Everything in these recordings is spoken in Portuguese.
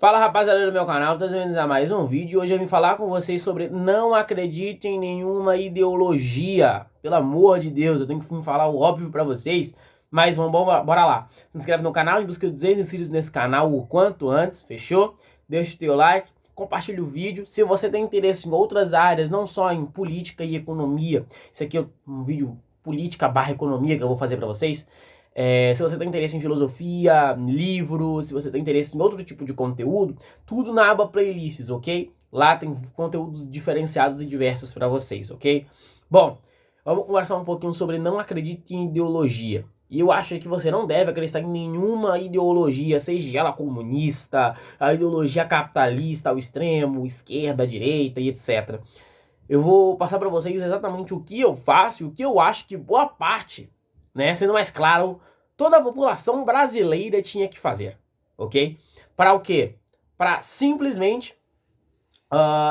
Fala rapaziada do meu canal, tá bem-vindos a mais um vídeo. Hoje eu vim falar com vocês sobre não acredite em nenhuma ideologia. Pelo amor de Deus, eu tenho que falar o óbvio pra vocês, mas bora lá. Se inscreve no canal, em busca de 200 inscritos nesse canal o quanto antes, fechou? Deixa o teu like, compartilha o vídeo. Se você tem interesse em outras áreas, não só em política e economia, esse aqui é um vídeo política/economia que eu vou fazer pra vocês. Se você tem interesse em filosofia, livros, se você tem interesse em outro tipo de conteúdo, tudo na aba playlists, ok? Lá tem conteúdos diferenciados e diversos para vocês, ok? Bom, vamos conversar um pouquinho sobre não acredite em ideologia. E eu acho que você não deve acreditar em nenhuma ideologia, seja ela comunista, a ideologia capitalista ao extremo, esquerda, direita e etc. Eu vou passar para vocês exatamente o que eu faço e o que eu acho que boa parte, né, sendo mais claro, toda a população brasileira tinha que fazer, ok? Para o quê? Para simplesmente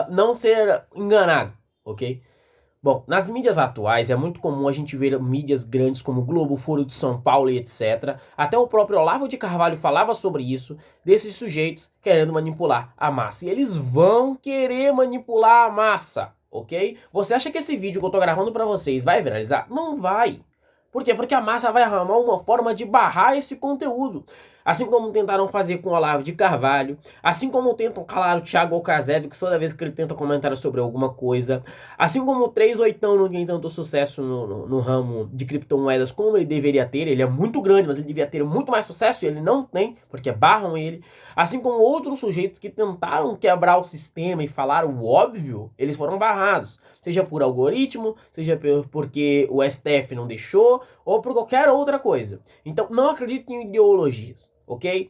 não ser enganado, ok? Bom, nas mídias atuais é muito comum a gente ver mídias grandes como Globo, Foro de São Paulo e etc. Até o próprio Olavo de Carvalho falava sobre isso, desses sujeitos querendo manipular a massa. E eles vão querer manipular a massa, ok? Você acha que esse vídeo que eu tô gravando pra vocês vai viralizar? Não vai. Por quê? Porque a massa vai arrumar uma forma de barrar esse conteúdo. Assim como tentaram fazer com o Olavo de Carvalho, assim como tentam calar o Thiago Alcazeve, toda vez que ele tenta comentar sobre alguma coisa, assim como o 38 não tem tanto sucesso no ramo de criptomoedas como ele deveria ter, ele é muito grande, mas ele devia ter muito mais sucesso e ele não tem, porque barram ele, assim como outros sujeitos que tentaram quebrar o sistema e falar o óbvio, eles foram barrados, seja por algoritmo, seja porque o STF não deixou, ou por qualquer outra coisa. Então não acredite em ideologias, ok?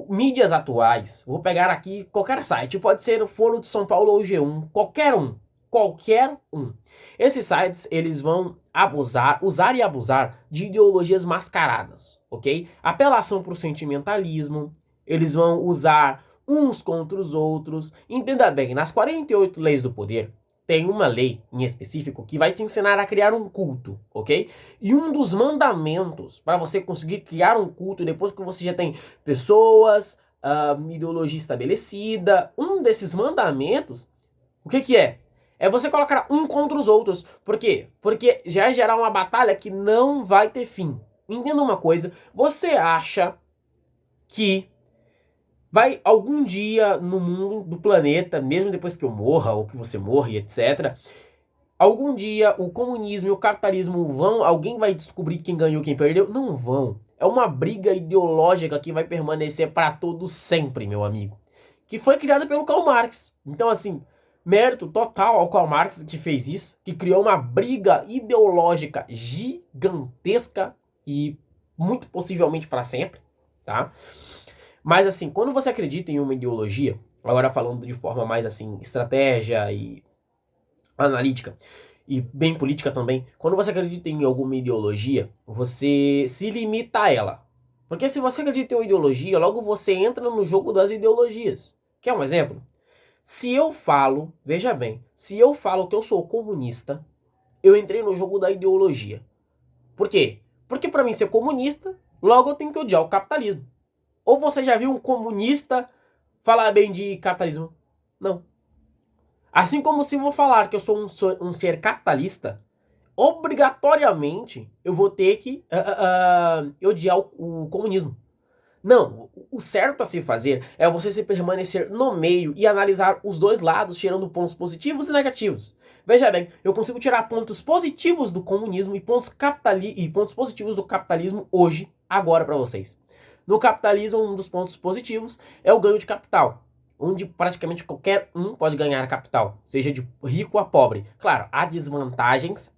Mídias atuais, vou pegar aqui qualquer site, pode ser o Foro de São Paulo ou G1, qualquer um. Esses sites, eles vão usar e abusar de ideologias mascaradas, ok? Apelação para o sentimentalismo, eles vão usar uns contra os outros. Entenda bem, nas 48 leis do poder, tem uma lei em específico que vai te ensinar a criar um culto, ok? E um dos mandamentos para você conseguir criar um culto depois que você já tem pessoas, ideologia estabelecida, um desses mandamentos, o que é? É você colocar um contra os outros. Por quê? Porque já vai gerar uma batalha que não vai ter fim. Entenda uma coisa, você acha que vai algum dia no mundo do planeta, mesmo depois que eu morra ou que você morra e etc., algum dia o comunismo e o capitalismo alguém vai descobrir quem ganhou e quem perdeu? Não vão. É uma briga ideológica que vai permanecer para todo sempre, meu amigo. Que foi criada pelo Karl Marx. Então assim, mérito total ao Karl Marx que fez isso, que criou uma briga ideológica gigantesca e muito possivelmente para sempre, tá? Mas assim, quando você acredita em uma ideologia, agora falando de forma mais assim, estratégia e analítica, e bem política também, quando você acredita em alguma ideologia, você se limita a ela. Porque se você acredita em uma ideologia, logo você entra no jogo das ideologias. Quer um exemplo? Se eu falo, veja bem, se eu falo que eu sou comunista, eu entrei no jogo da ideologia. Por quê? Porque para mim ser comunista, logo eu tenho que odiar o capitalismo. Ou você já viu um comunista falar bem de capitalismo? Não. Assim como se eu vou falar que eu sou um ser capitalista, obrigatoriamente eu vou ter que odiar o comunismo. Não, o certo a se fazer é você se permanecer no meio e analisar os dois lados, tirando pontos positivos e negativos. Veja bem, eu consigo tirar pontos positivos do comunismo e pontos positivos do capitalismo hoje, agora para vocês. No capitalismo, um dos pontos positivos é o ganho de capital, onde praticamente qualquer um pode ganhar capital, seja de rico a pobre. Claro, há desvantagens,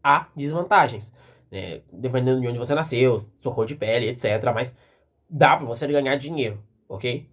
dependendo de onde você nasceu, sua cor de pele, etc. Mas dá para você ganhar dinheiro, ok?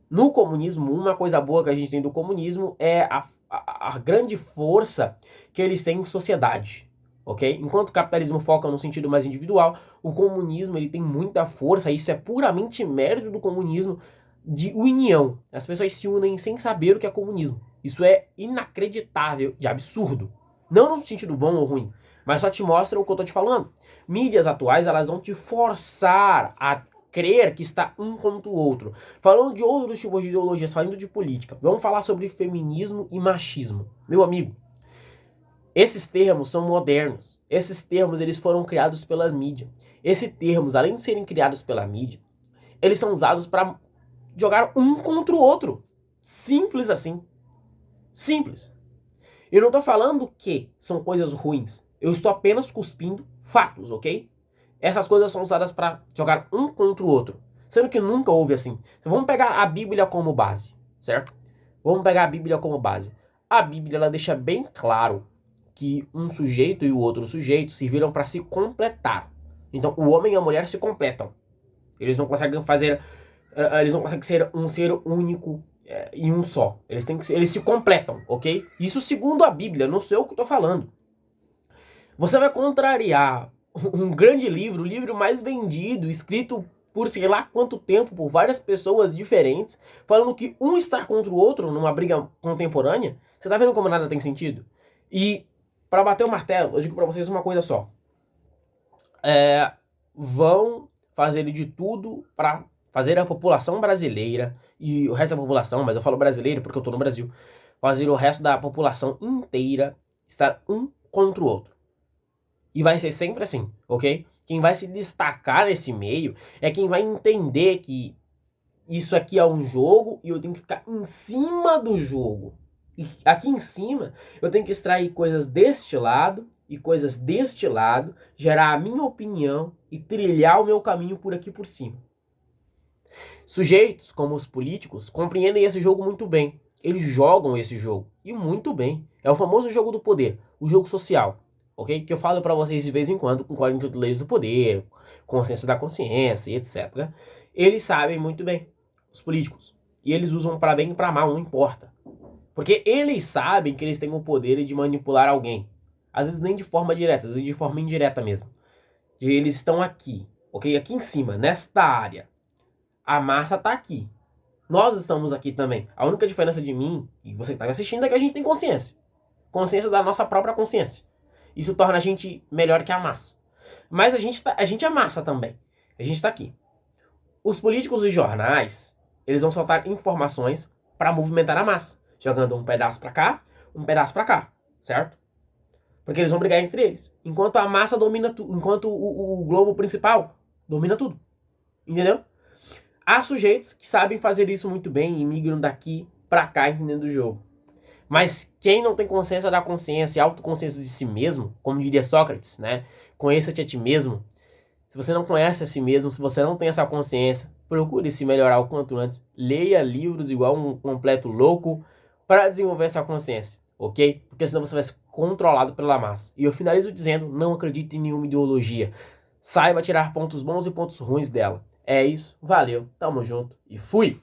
No comunismo, uma coisa boa que a gente tem do comunismo é a grande força que eles têm em sociedade. Ok? Enquanto o capitalismo foca no sentido mais individual, o comunismo ele tem muita força, isso é puramente mérito do comunismo de união. As pessoas se unem sem saber o que é comunismo. Isso é inacreditável, de absurdo. Não no sentido bom ou ruim, mas só te mostra o que eu tô te falando. Mídias atuais, elas vão te forçar a crer que está um contra o outro. Falando de outros tipos de ideologias, falando de política, vamos falar sobre feminismo e machismo. Meu amigo, esses termos são modernos. Esses termos eles foram criados pela mídia. Esses termos, além de serem criados pela mídia, eles são usados para jogar um contra o outro. Simples assim. Simples. Eu não estou falando que são coisas ruins. Eu estou apenas cuspindo fatos, ok? Essas coisas são usadas para jogar um contra o outro. Sendo que nunca houve assim. Então, vamos pegar a Bíblia como base, certo? Vamos pegar a Bíblia como base. A Bíblia ela deixa bem claro que um sujeito e o outro sujeito serviram para se completar. Então, o homem e a mulher se completam. Eles não conseguem ser um ser único e um só. Eles se completam, ok? Isso segundo a Bíblia, não sei o que eu tô falando. Você vai contrariar um grande livro, o livro mais vendido, escrito por sei lá quanto tempo, por várias pessoas diferentes, falando que um está contra o outro numa briga contemporânea? Você tá vendo como nada tem sentido? E, para bater o martelo, eu digo para vocês uma coisa só. Vão fazer de tudo para fazer a população brasileira e o resto da população, mas eu falo brasileiro porque eu tô no Brasil, fazer o resto da população inteira estar um contra o outro. E vai ser sempre assim, ok? Quem vai se destacar nesse meio é quem vai entender que isso aqui é um jogo e eu tenho que ficar em cima do jogo. E aqui em cima eu tenho que extrair coisas deste lado e coisas deste lado, gerar a minha opinião e trilhar o meu caminho por aqui por cima. Sujeitos como os políticos compreendem esse jogo muito bem. Eles jogam esse jogo e muito bem. É o famoso jogo do poder, o jogo social. Ok? Que eu falo pra vocês de vez em quando com Código de Leis do Poder, consciência da consciência e etc. Eles sabem muito bem, os políticos. E eles usam pra bem e pra mal, não importa. Porque eles sabem que eles têm o poder de manipular alguém. Às vezes nem de forma direta, às vezes de forma indireta mesmo. E eles estão aqui, ok? Aqui em cima, nesta área. A massa tá aqui. Nós estamos aqui também. A única diferença de mim e você que tá me assistindo é que a gente tem consciência. Consciência da nossa própria consciência. Isso torna a gente melhor que a massa. Mas a gente é massa também. A gente tá aqui. Os políticos e jornais, eles vão soltar informações para movimentar a massa. Jogando um pedaço para cá, um pedaço para cá. Certo? Porque eles vão brigar entre eles. Enquanto a massa domina tudo. Enquanto o globo principal domina tudo. Entendeu? Há sujeitos que sabem fazer isso muito bem e migram daqui para cá entendendo o jogo. Mas quem não tem consciência da consciência e autoconsciência de si mesmo, como diria Sócrates, né? Conheça-te a ti mesmo. Se você não conhece a si mesmo, se você não tem essa consciência, procure se melhorar o quanto antes. Leia livros igual um completo louco para desenvolver essa consciência, ok? Porque senão você vai ser controlado pela massa. E eu finalizo dizendo, não acredite em nenhuma ideologia. Saiba tirar pontos bons e pontos ruins dela. É isso, valeu, tamo junto e fui!